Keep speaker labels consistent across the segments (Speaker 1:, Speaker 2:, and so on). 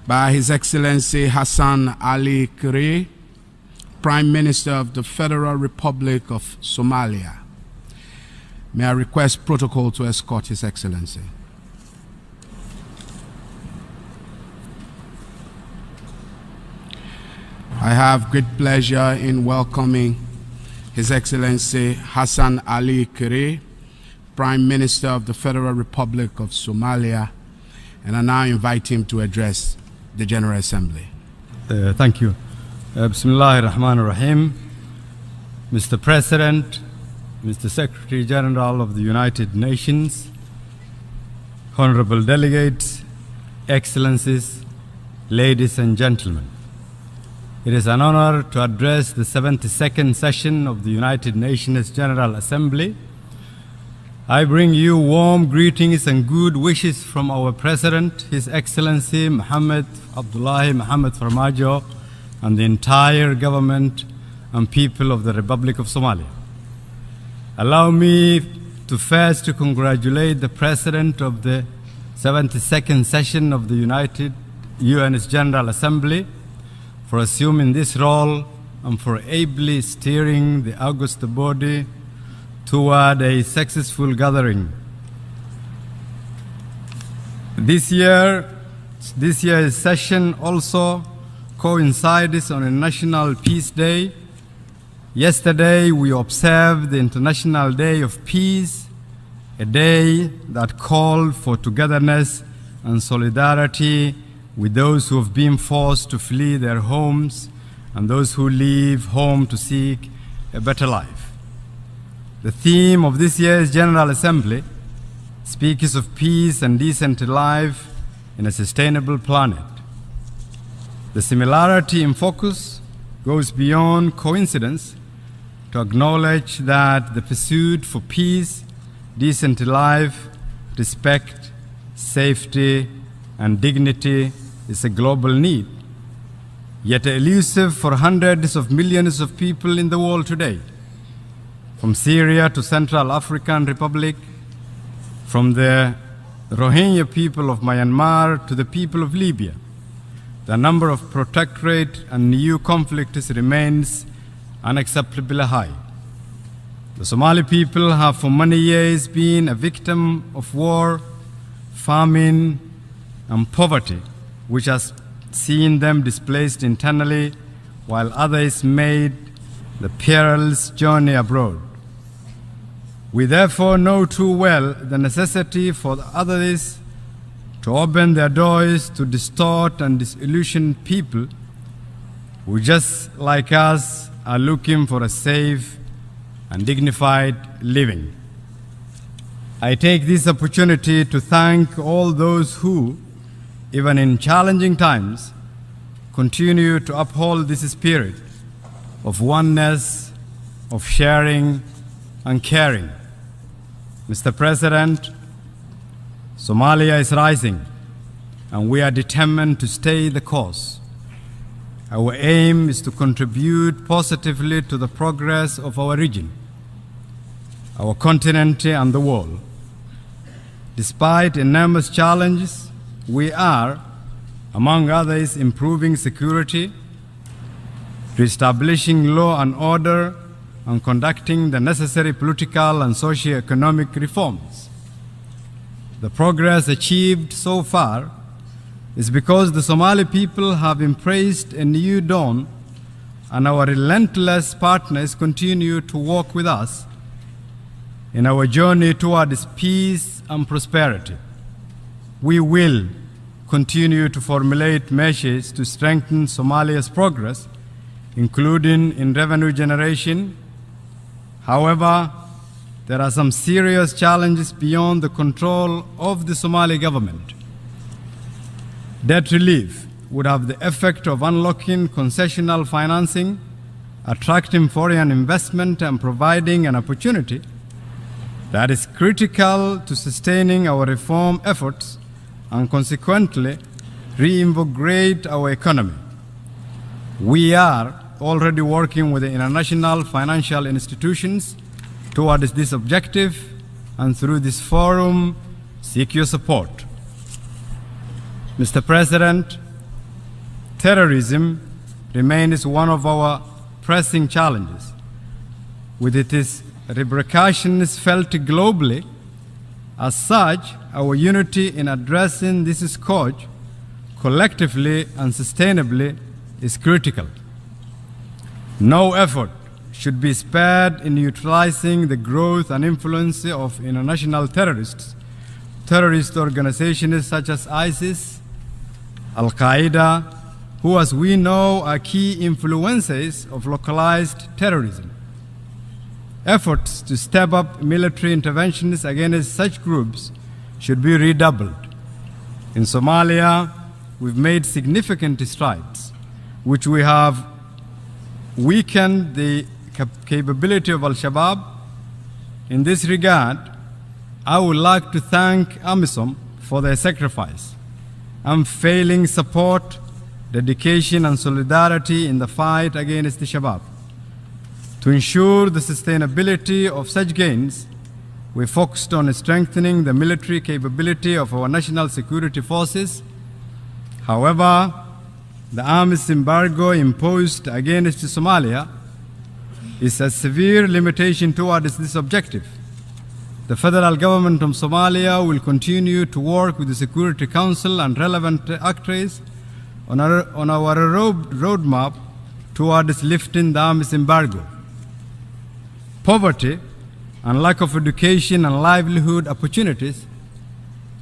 Speaker 1: by His Excellency Hassan Ali Khayre, Prime Minister of the Federal Republic of Somalia. May I request protocol to escort His Excellency. I have great pleasure in welcoming His Excellency Hassan Ali Khayre, Prime Minister of the Federal Republic of Somalia, and I now invite him to address the General Assembly.
Speaker 2: Thank you. Bismillahir Rahmanir Rahim. Mr. President, Mr. Secretary General of the United Nations, honorable delegates, excellencies, ladies and gentlemen. It is an honor to address the 72nd session of the United Nations General Assembly. I bring you warm greetings and good wishes from our President, His Excellency Mohammed Abdullahi Mohammed Farmajo, and the entire government and people of the Republic of Somalia. Allow me to first congratulate the President of the 72nd session of the UN's General Assembly for assuming this role and for ably steering the august body toward a successful gathering. This year's session also coincides on a National Peace Day. Yesterday we observed the International Day of Peace, a day that called for togetherness and solidarity with those who have been forced to flee their homes and those who leave home to seek a better life. The theme of this year's General Assembly speaks of peace and decent life in a sustainable planet. The similarity in focus goes beyond coincidence to acknowledge that the pursuit for peace, decent life, respect, safety, and dignity is a global need, yet elusive for hundreds of millions of people in the world today. From Syria to Central African Republic, from the Rohingya people of Myanmar to the people of Libya, the number of protectorate and new conflicts remains unacceptably high. The Somali people have for many years been a victim of war, famine, and poverty, which has seen them displaced internally, while others made the perilous journey abroad. We therefore know too well the necessity for the others to open their doors to distort and disillusion people who, just like us, are looking for a safe and dignified living. I take this opportunity to thank all those who, even in challenging times, continue to uphold this spirit of oneness, of sharing and caring. Mr. President, Somalia is rising, and we are determined to stay the course. Our aim is to contribute positively to the progress of our region, our continent, and the world. Despite enormous challenges, we are, among others, improving security, reestablishing law and order, and conducting the necessary political and socio-economic reforms. The progress achieved so far is because the Somali people have embraced a new dawn, and our relentless partners continue to walk with us in our journey towards peace and prosperity. We will continue to formulate measures to strengthen Somalia's progress, including in revenue generation. However, there are some serious challenges beyond the control of the Somali government. Debt relief would have the effect of unlocking concessional financing, attracting foreign investment, and providing an opportunity that is critical to sustaining our reform efforts and consequently reinvigorate our economy. We are already working with the international financial institutions towards this objective, and through this forum seek your support. Mr. President, terrorism remains one of our pressing challenges, with its repercussions felt globally. As such, our unity in addressing this scourge collectively and sustainably is critical. No effort should be spared in neutralizing the growth and influence of international terrorist organizations such as ISIS, Al-Qaeda, who, as we know, are key influencers of localized terrorism. Efforts to step up military interventions against such groups should be redoubled. In Somalia, we've made significant strides, which we have weakened the capability of Al-Shabaab. In this regard, I would like to thank AMISOM for their sacrifice, unfailing support, dedication, and solidarity in the fight against the Shabaab. To ensure the sustainability of such gains, we focused on strengthening the military capability of our national security forces. However, the arms embargo imposed against Somalia is a severe limitation towards this objective. The federal government of Somalia will continue to work with the Security Council and relevant actors on our roadmap towards lifting the arms embargo. Poverty and lack of education and livelihood opportunities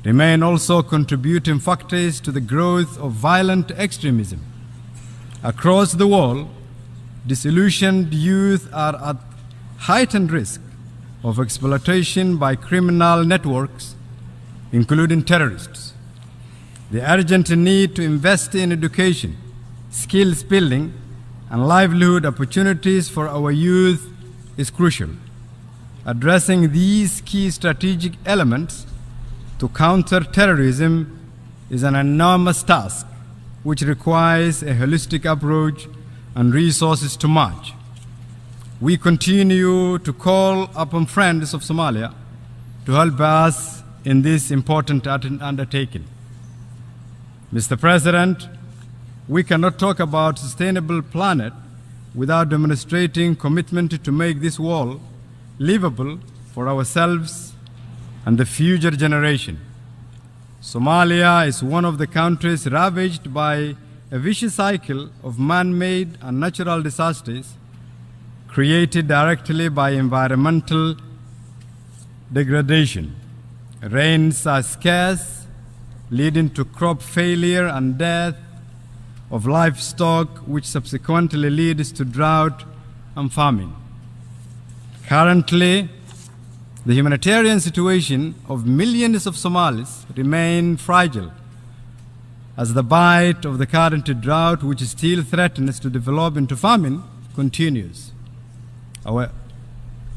Speaker 2: remain also contributing factors to the growth of violent extremism. Across the world, disillusioned youth are at heightened risk of exploitation by criminal networks, including terrorists. The urgent need to invest in education, skills building, and livelihood opportunities for our youth is crucial. Addressing these key strategic elements to counter terrorism is an enormous task which requires a holistic approach and resources to match. We continue to call upon friends of Somalia to help us in this important undertaking. Mr. President, we cannot talk about a sustainable planet without demonstrating commitment to make this world livable for ourselves and the future generation. Somalia is one of the countries ravaged by a vicious cycle of man-made and natural disasters created directly by environmental degradation. Rains are scarce, leading to crop failure and death of livestock, which subsequently leads to drought and famine. Currently, the humanitarian situation of millions of Somalis remain fragile as the bite of the current drought, which still threatens to develop into famine, continues. Our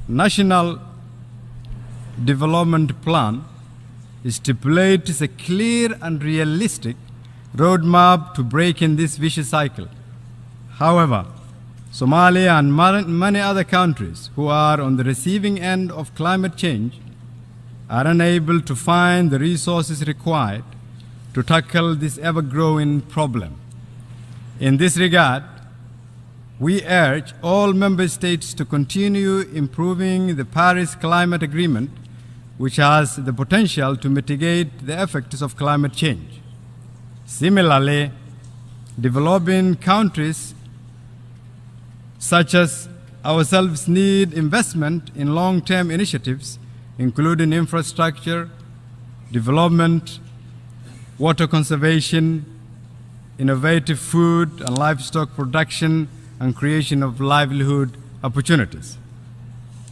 Speaker 2: national development plan stipulates a clear and realistic roadmap to breaking this vicious cycle. However, Somalia and many other countries who are on the receiving end of climate change are unable to find the resources required to tackle this ever-growing problem. In this regard, we urge all member states to continue improving the Paris Climate Agreement, which has the potential to mitigate the effects of climate change. Similarly, developing countries such as ourselves need investment in long-term initiatives, including infrastructure, development, water conservation, innovative food and livestock production, and creation of livelihood opportunities.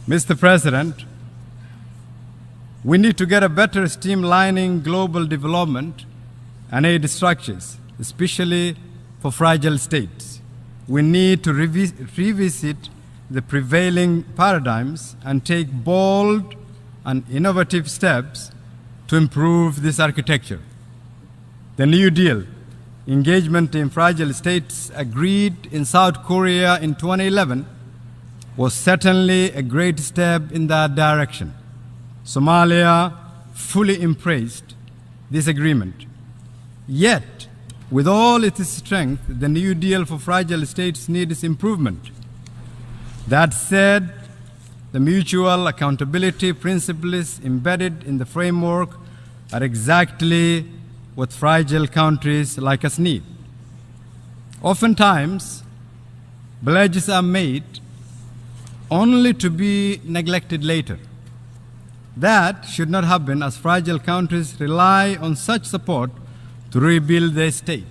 Speaker 2: Mr. President, we need to get a better streamlining global development and aid structures, especially for fragile states. We need to revisit the prevailing paradigms and take bold and innovative steps to improve this architecture. The New Deal, engagement in fragile states agreed in South Korea in 2011, was certainly a great step in that direction. Somalia fully embraced this agreement. Yet, with all its strength, the New Deal for fragile states needs improvement. That said, the mutual accountability principles embedded in the framework are exactly what fragile countries like us need. Oftentimes, pledges are made only to be neglected later. That should not happen, as fragile countries rely on such support to rebuild their state.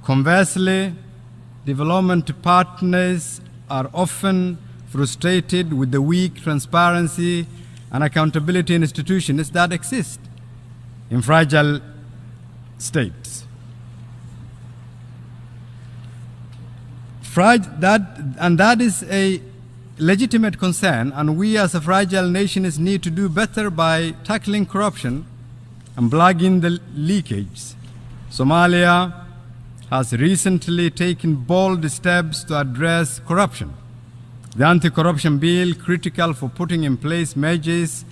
Speaker 2: Conversely, development partners are often frustrated with the weak transparency and accountability institutions that exist in fragile states. That is a legitimate concern, and we as a fragile nations need to do better by tackling corruption and plugging the leakage. Somalia has recently taken bold steps to address corruption. The anti-corruption bill, critical for putting in place measures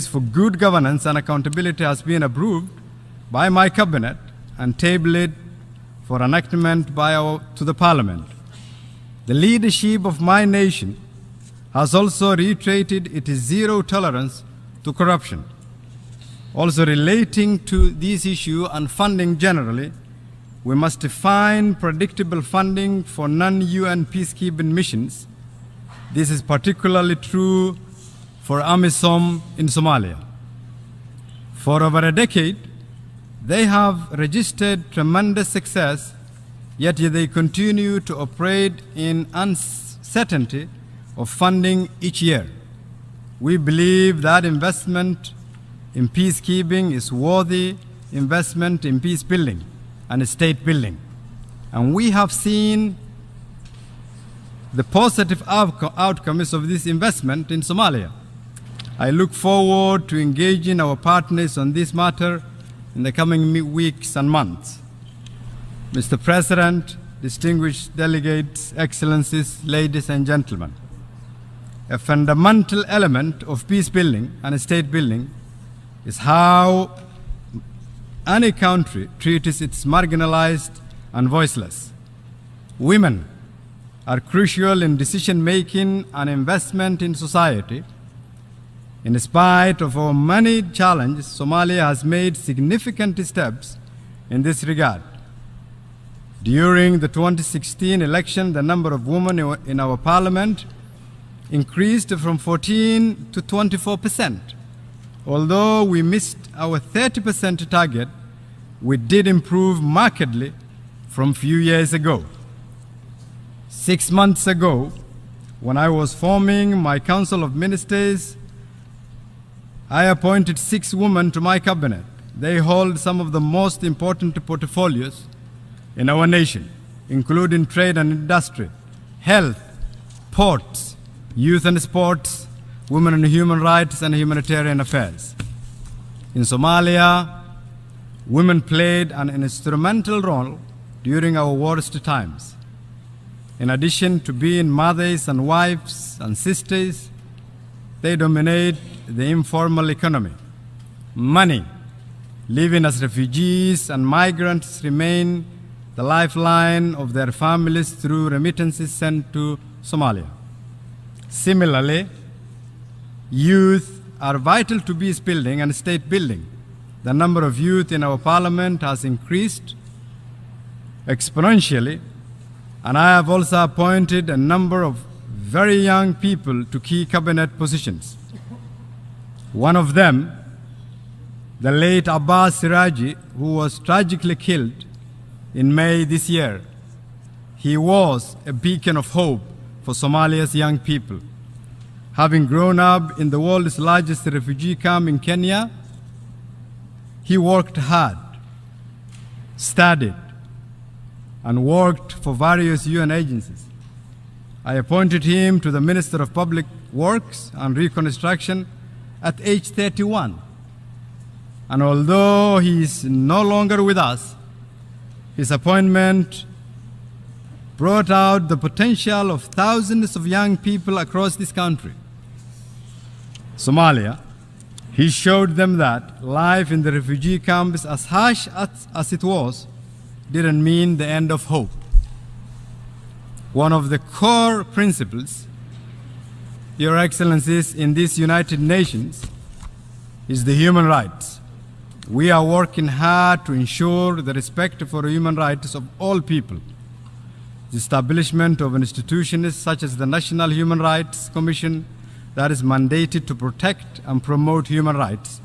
Speaker 2: for good governance and accountability, has been approved by my cabinet and tabled for enactment to the Parliament. The leadership of my nation has also reiterated its zero tolerance to corruption. Also relating to this issue and funding generally, we must find predictable funding for non-UN peacekeeping missions. This is particularly true for AMISOM in Somalia. For over a decade, they have registered tremendous success, yet they continue to operate in uncertainty of funding each year. We believe that investment in peacekeeping is worthy investment in peace building and state building. And we have seen the positive outcomes of this investment in Somalia. I look forward to engaging our partners on this matter in the coming weeks and months. Mr. President, distinguished delegates, excellencies, ladies and gentlemen, a fundamental element of peace building and state building is how any country treats its marginalized and voiceless. Women are crucial in decision-making and investment in society. In spite of our many challenges, Somalia has made significant steps in this regard. During the 2016 election, the number of women in our parliament increased from 14 to 24%. Although we missed our 30% target, we did improve markedly from a few years ago. 6 months ago, when I was forming my Council of Ministers, I appointed 6 women to my cabinet. They hold some of the most important portfolios in our nation, including trade and industry, health, ports, youth and sports, women and human rights, and humanitarian affairs. In Somalia, women played an instrumental role during our worst times. In addition to being mothers and wives and sisters, they dominate the informal economy. Many living as refugees and migrants remain the lifeline of their families through remittances sent to Somalia. Similarly, youth are vital to peace building and state building. The number of youth in our parliament has increased exponentially, and I have also appointed a number of very young people to key cabinet positions. One of them, the late Abbas Siraji, who was tragically killed in May this year. He was a beacon of hope for Somalia's young people. Having grown up in the world's largest refugee camp in Kenya, he worked hard, studied, and worked for various UN agencies. I appointed him to the Minister of Public Works and Reconstruction at age 31. And although he is no longer with us, his appointment brought out the potential of thousands of young people across this country. Somalia He showed them that life in the refugee camps, as harsh as it was, didn't mean the end of hope. One of the core principles, Your Excellencies, in these United Nations is the human rights. We are working hard to ensure the respect for human rights of all people. The establishment of institutions such as the National Human Rights Commission that is mandated to protect and promote human rights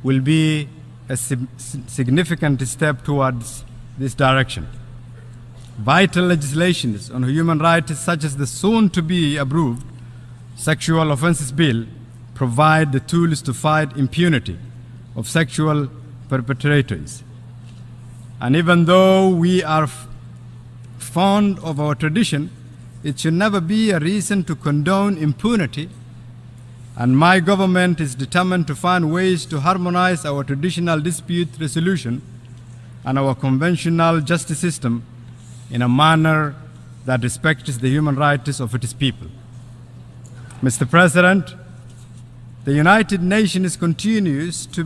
Speaker 2: will be a significant step towards this direction. Vital legislation on human rights such as the soon-to-be approved Sexual Offences Bill provide the tools to fight impunity of sexual perpetrators. And even though we are fond of our tradition, it should never be a reason to condone impunity, and my government is determined to find ways to harmonize our traditional dispute resolution and our conventional justice system in a manner that respects the human rights of its people. Mr. President, the United Nations continues to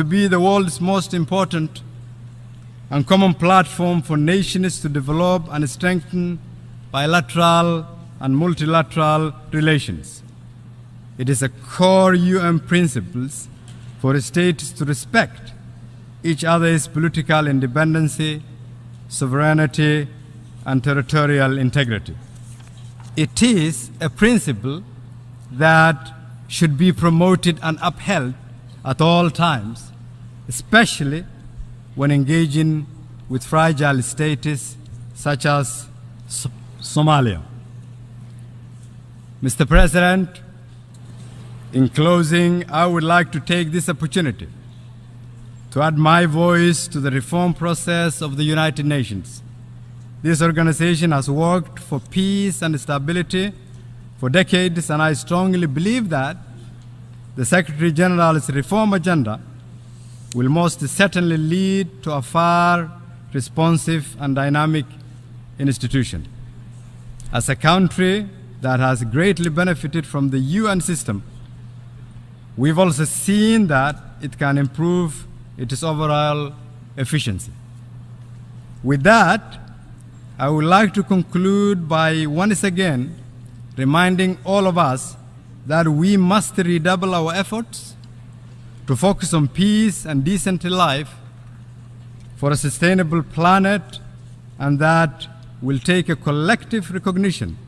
Speaker 2: be the world's most important and common platform for nations to develop and strengthen bilateral and multilateral relations. It is a core UN principle for states to respect each other's political independence, sovereignty, and territorial integrity. It is a principle that should be promoted and upheld at all times, especially when engaging with fragile states such as Somalia. Mr. President, in closing, I would like to take this opportunity to add my voice to the reform process of the United Nations. This organization has worked for peace and stability for decades, and I strongly believe that the Secretary General's reform agenda will most certainly lead to a far responsive and dynamic institution. As a country that has greatly benefited from the UN system, we've also seen that it can improve its overall efficiency. With that, I would like to conclude by once again reminding all of us that we must redouble our efforts to focus on peace and decent life for a sustainable planet, and that will take a collective recognition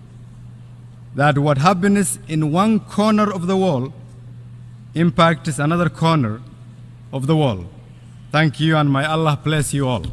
Speaker 2: that what happens in one corner of the world impacts another corner of the world. Thank you, and may Allah bless you all.